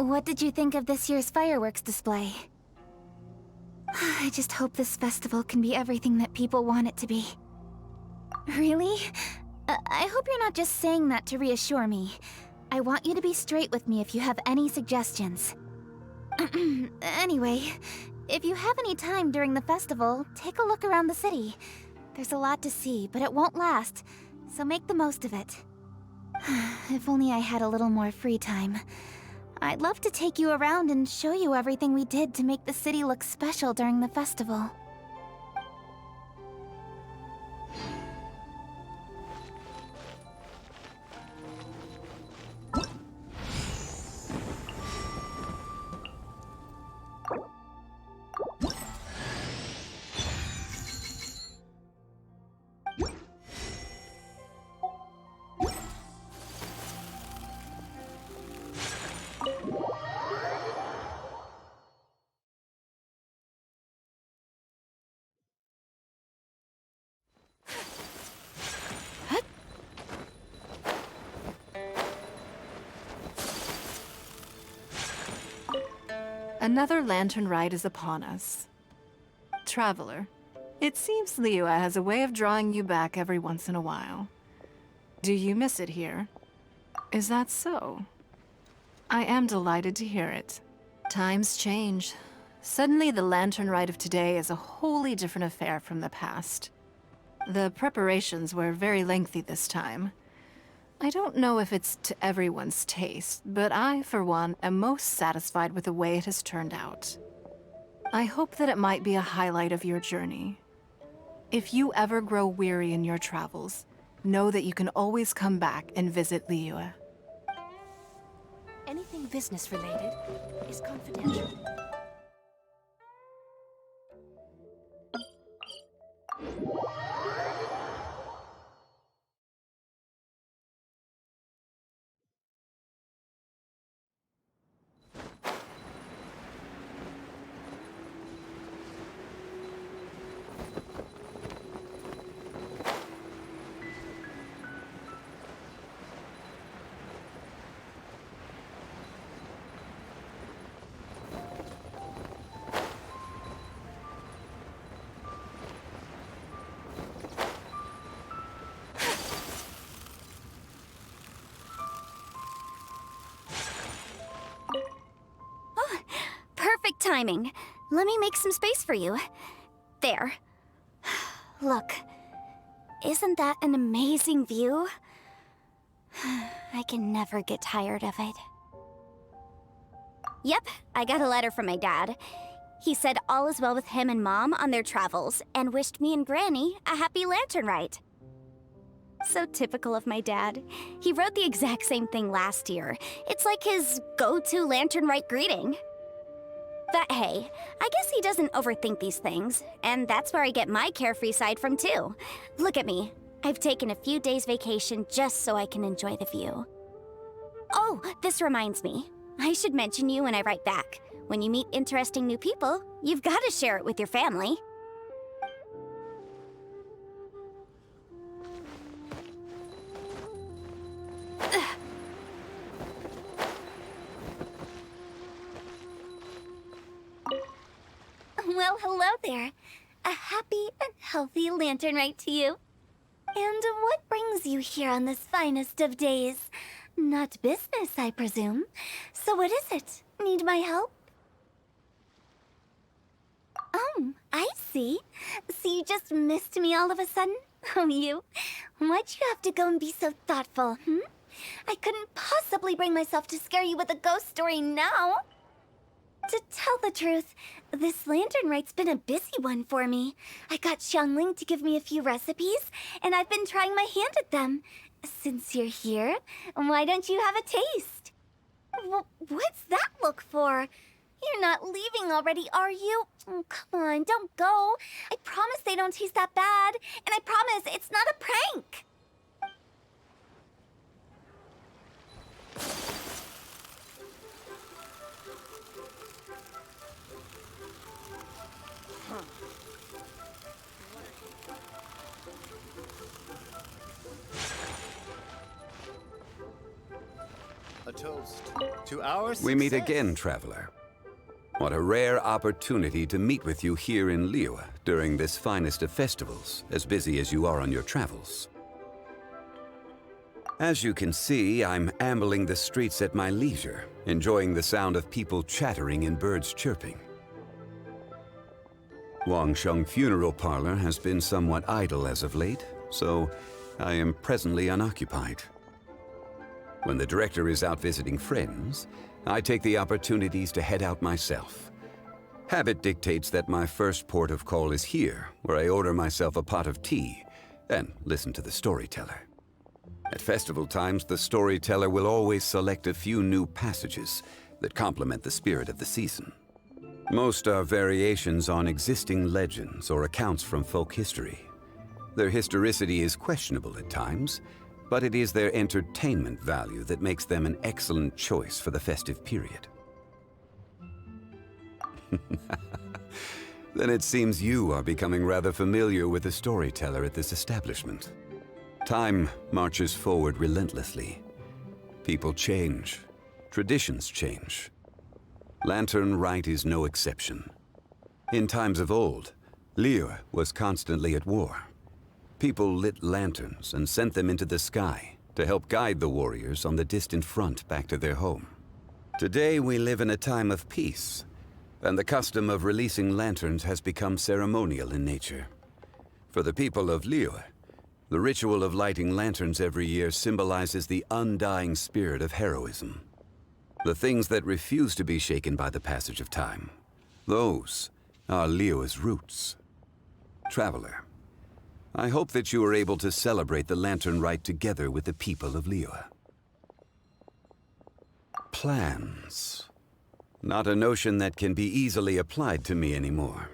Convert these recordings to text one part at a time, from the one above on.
What did you think of this year's fireworks display? I just hope this festival can be everything that people want it to be. Really? I hope you're not just saying that to reassure me. I want you to be straight with me if you have any suggestions. Anyway, if you have any time during the festival, take a look around the city. There's a lot to see, but it won't last, so make the most of it. If only I had a little more free time. I'd love to take you around and show you everything we did to make the city look special during the festival. Another lantern ride is upon us. Traveler, it seems Liyue has a way of drawing you back every once in a while. Do you miss it here? Is that so? I am delighted to hear it. Times change. Suddenly the lantern ride of today is a wholly different affair from the past. The preparations were very lengthy this time. I don't know if it's to everyone's taste, but I, for one, am most satisfied with the way it has turned out. I hope that it might be a highlight of your journey. If you ever grow weary in your travels, know that you can always come back and visit Liyue. Anything business-related is confidential. Perfect timing. Let me make some space for you. There. Look. Isn't that an amazing view? I can never get tired of it. Yep, I got a letter from my dad. He said all is well with him and Mom on their travels, and wished me and Granny a happy lantern ride. So typical of my dad. He wrote the exact same thing last year. It's like his go-to lantern rite greeting. But hey, I guess he doesn't overthink these things, and that's where I get my carefree side from too. Look at me. I've taken a few days vacation just so I can enjoy the view. Oh, this reminds me. I should mention you when I write back. When you meet interesting new people, you've got to share it with your family. Well, hello there. A happy and healthy lantern rite to you. And what brings you here on this finest of days? Not business, I presume. So what is it? Need my help? Oh, I see. So you just missed me all of a sudden? Oh, you? Why'd you have to go and be so thoughtful, I couldn't possibly bring myself to scare you with a ghost story now. To tell the truth, this lantern rite's been a busy one for me. I got Xiangling to give me a few recipes, and I've been trying my hand at them. Since you're here, why don't you have a taste? What's that look for? You're not leaving already, are you? Oh, come on, don't go. I promise they don't taste that bad, and I promise it's not a prank. A toast to our success. We meet again, traveler. What a rare opportunity to meet with you here in Liyue during this finest of festivals, as busy as you are on your travels. As you can see, I'm ambling the streets at my leisure, enjoying the sound of people chattering and birds chirping. Wangsheng Funeral Parlor has been somewhat idle as of late, so I am presently unoccupied. When the director is out visiting friends, I take the opportunities to head out myself. Habit dictates that my first port of call is here, where I order myself a pot of tea and listen to the storyteller. At festival times, the storyteller will always select a few new passages that complement the spirit of the season. Most are variations on existing legends or accounts from folk history. Their historicity is questionable at times, but it is their entertainment value that makes them an excellent choice for the festive period. Then it seems you are becoming rather familiar with the storyteller at this establishment. Time marches forward relentlessly. People change. Traditions change. Lantern Rite is no exception. In times of old, Liyue was constantly at war. People lit lanterns and sent them into the sky to help guide the warriors on the distant front back to their home. Today we live in a time of peace, and the custom of releasing lanterns has become ceremonial in nature. For the people of Liyue, the ritual of lighting lanterns every year symbolizes the undying spirit of heroism. The things that refuse to be shaken by the passage of time, those are Liyue's roots. Traveler, I hope that you are able to celebrate the Lantern Rite together with the people of Liyue. Plans. Not a notion that can be easily applied to me anymore.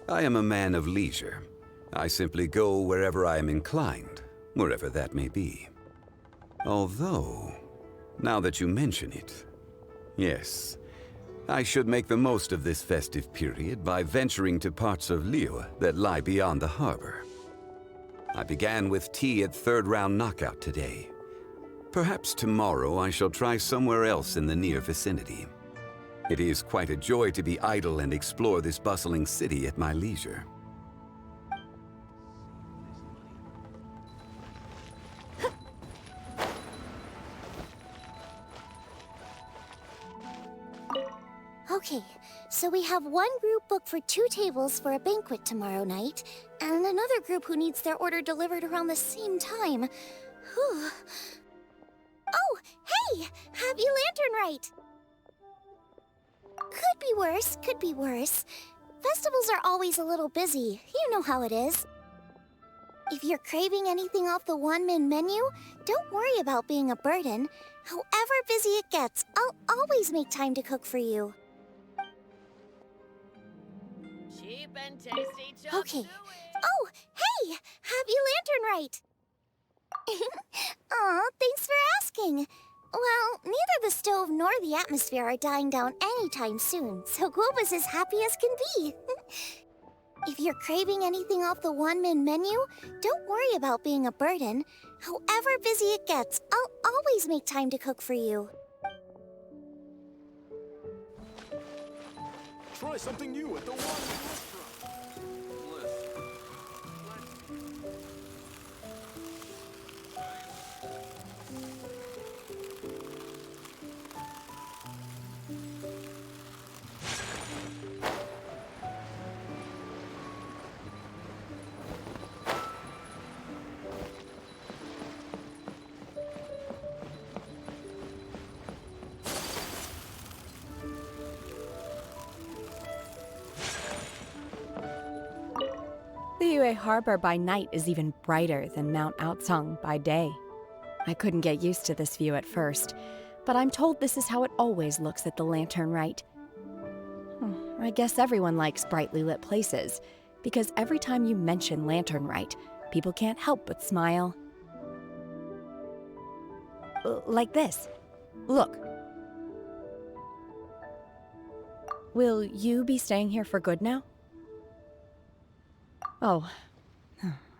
I am a man of leisure. I simply go wherever I am inclined, wherever that may be. Although, now that you mention it, yes, I should make the most of this festive period by venturing to parts of Liyue that lie beyond the harbor. I began with tea at third round knockout today. Perhaps tomorrow I shall try somewhere else in the near vicinity. It is quite a joy to be idle and explore this bustling city at my leisure. Okay, so we have one group booked for 2 tables for a banquet tomorrow night, and another group who needs their order delivered around the same time. Whew. Oh, hey! Happy Lantern Rite! Could be worse, could be worse. Festivals are always a little busy, you know how it is. If you're craving anything off the one-min menu, don't worry about being a burden. However busy it gets, I'll always make time to cook for you. Cheap and tasty chop Okay. suey. Oh, hey! Happy Lantern Rite! Aw, thanks for asking. Well, neither the stove nor the atmosphere are dying down anytime soon, so Guob is as happy as can be. If you're craving anything off the one-min menu, don't worry about being a burden. However busy it gets, I'll always make time to cook for you. Try something new at the one restaurant. Liyue Harbor by night is even brighter than Mount Aocang by day. I couldn't get used to this view at first, but I'm told this is how it always looks at the Lantern Rite. I guess everyone likes brightly lit places, because every time you mention Lantern Rite, people can't help but smile. Like this. Look. Will you be staying here for good now? Oh,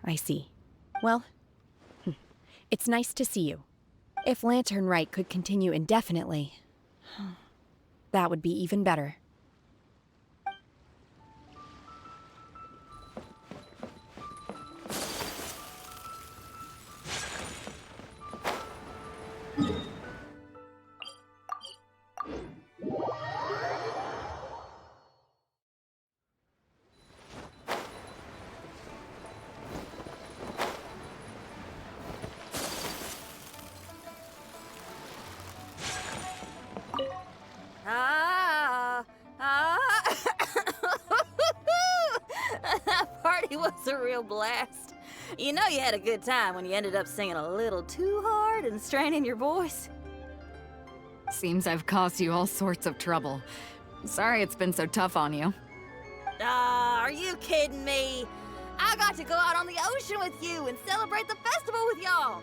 I see. Well, it's nice to see you. If Lantern Rite could continue indefinitely, that would be even better. That party was a real blast. You know you had a good time when you ended up singing a little too hard and straining your voice. Seems I've caused you all sorts of trouble. Sorry it's been so tough on you. Are you kidding me? I got to go out on the ocean with you and celebrate the festival with y'all.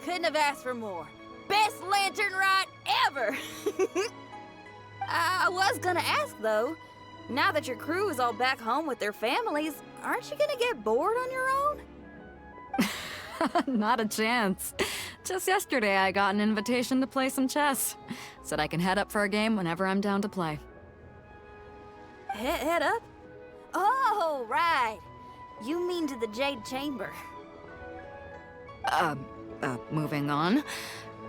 Couldn't have asked for more. Best lantern ride ever! I was gonna ask though, now that your crew is all back home with their families, aren't you gonna get bored on your own? Not a chance. Just yesterday I got an invitation to play some chess. Said I can head up for a game whenever I'm down to play. Head up? Oh, right. You mean to the Jade Chamber. Moving on.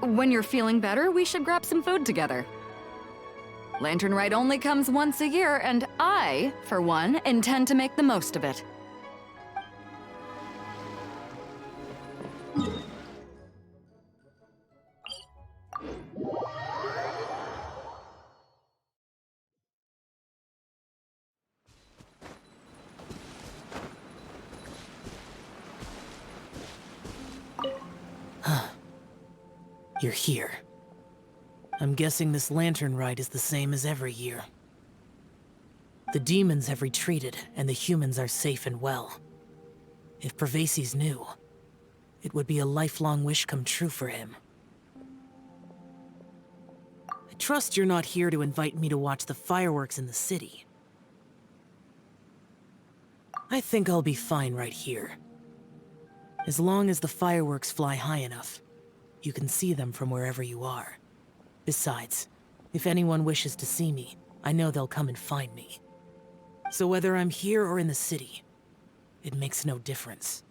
When you're feeling better, we should grab some food together. Lantern Rite only comes once a year, and I, for one, intend to make the most of it. You're here. I'm guessing this lantern rite is the same as every year. The demons have retreated, and the humans are safe and well. If Pervases knew, it would be a lifelong wish come true for him. I trust you're not here to invite me to watch the fireworks in the city. I think I'll be fine right here. As long as the fireworks fly high enough, you can see them from wherever you are. Besides, if anyone wishes to see me, I know they'll come and find me. So whether I'm here or in the city, it makes no difference.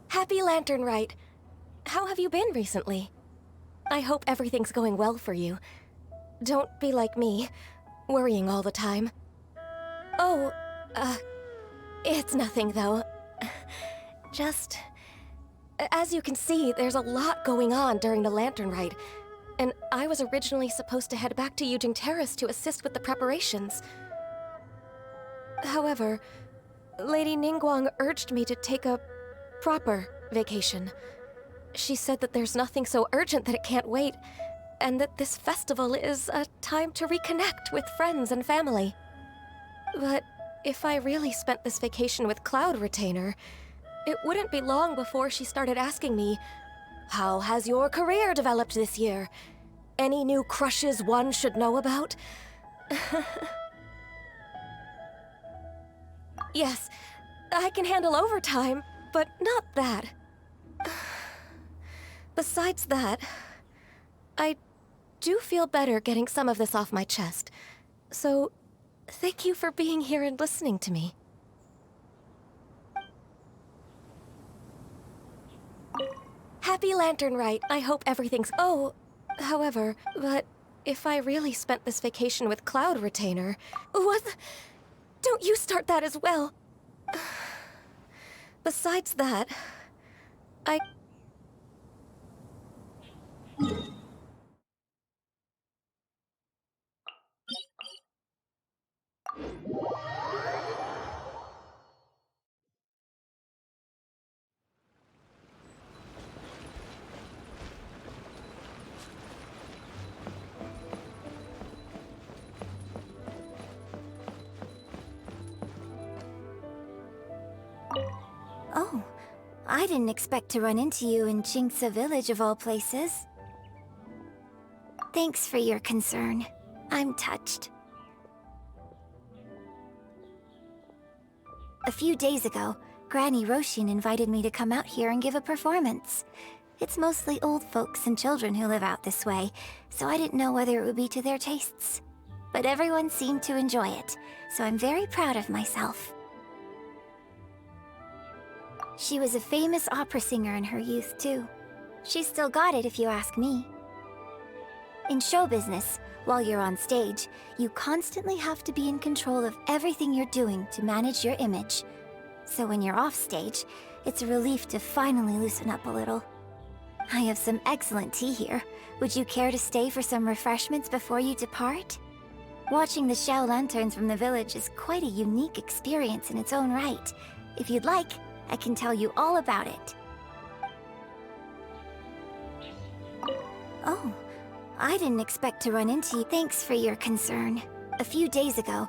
Happy Lantern Rite. How have you been recently? I hope everything's going well for you. Don't be like me, worrying all the time. Oh, it's nothing though. Just... as you can see, there's a lot going on during the Lantern Rite, and I was originally supposed to head back to Yujing Terrace to assist with the preparations. However, Lady Ningguang urged me to take a proper vacation. She said that there's nothing so urgent that it can't wait, and that this festival is a time to reconnect with friends and family. But if I really spent this vacation with Cloud Retainer, it wouldn't be long before she started asking me, "How has your career developed this year? Any new crushes one should know about?" Yes, I can handle overtime, but not that. Besides that, I do feel better getting some of this off my chest. So, thank you for being here and listening to me. Happy Lantern Rite. I hope everything's... Oh, however, but if I really spent this vacation with Cloud Retainer... What the... Don't you start that as well. Besides that, I... Oh, I didn't expect to run into you in Jinxa Village of all places. Thanks for your concern. I'm touched. A few days ago, Granny Roshin invited me to come out here and give a performance. It's mostly old folks and children who live out this way, so I didn't know whether it would be to their tastes. But everyone seemed to enjoy it, so I'm very proud of myself. She was a famous opera singer in her youth, too. She's still got it if you ask me. In show business, while you're on stage, you constantly have to be in control of everything you're doing to manage your image. So when you're off stage, it's a relief to finally loosen up a little. I have some excellent tea here. Would you care to stay for some refreshments before you depart? Watching the Xiao lanterns from the village is quite a unique experience in its own right. If you'd like, I can tell you all about it. Oh, I didn't expect to run into you. Thanks for your concern. A few days ago,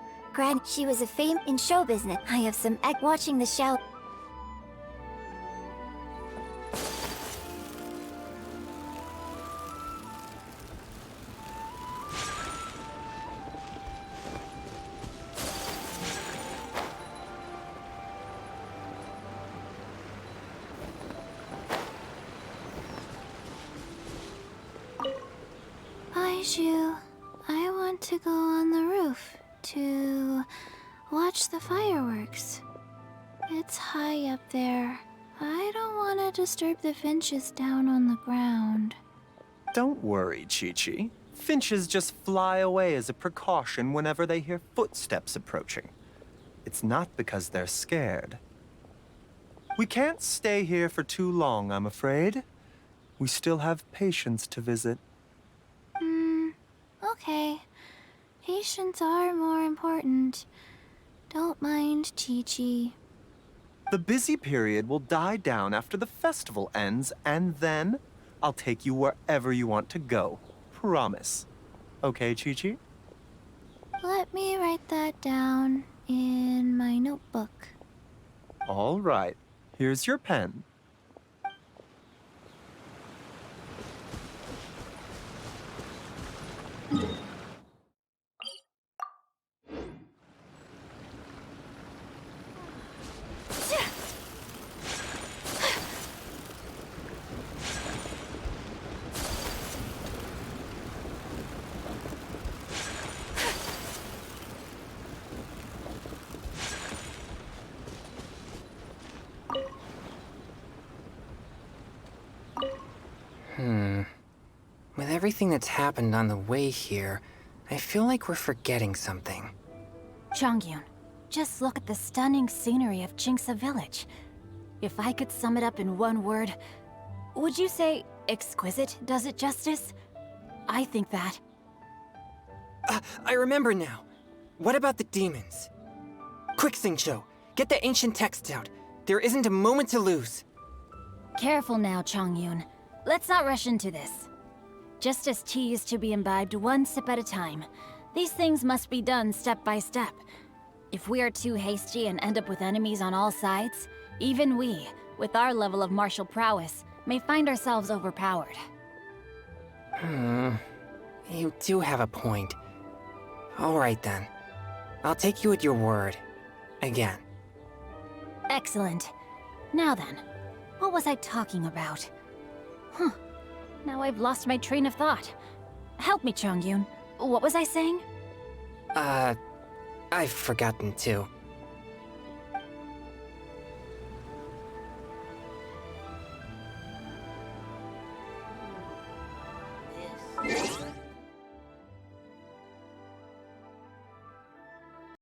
she was a fame in show business. I have some watching the Xiao. I want to go on the roof to watch the fireworks. It's high up there. I don't want to disturb the finches down on the ground. Don't worry, Chi-Chi. Finches just fly away as a precaution whenever they hear footsteps approaching. It's not because they're scared. We can't stay here for too long, I'm afraid. We still have patients to visit. Okay. Patients are more important. Don't mind, Chi-Chi. The busy period will die down after the festival ends, and then I'll take you wherever you want to go. Promise. Okay, Chi-Chi? Let me write that down in my notebook. All right. Here's your pen. With everything that's happened on the way here, I feel like we're forgetting something. Chongyun, just look at the stunning scenery of Jinxa Village. If I could sum it up in one word, would you say exquisite does it justice? I think that. I remember now. What about the demons? Quick, Xingqiu, get the ancient texts out. There isn't a moment to lose. Careful now, Chongyun. Let's not rush into this. Justice tea is to be imbibed one sip at a time. These things must be done step by step. If we are too hasty and end up with enemies on all sides, even we, with our level of martial prowess, may find ourselves overpowered. You do have a point. All right then. I'll take you at your word. Again. Excellent. Now then, what was I talking about? Now I've lost my train of thought. Help me, Chongyun. What was I saying? I've forgotten too.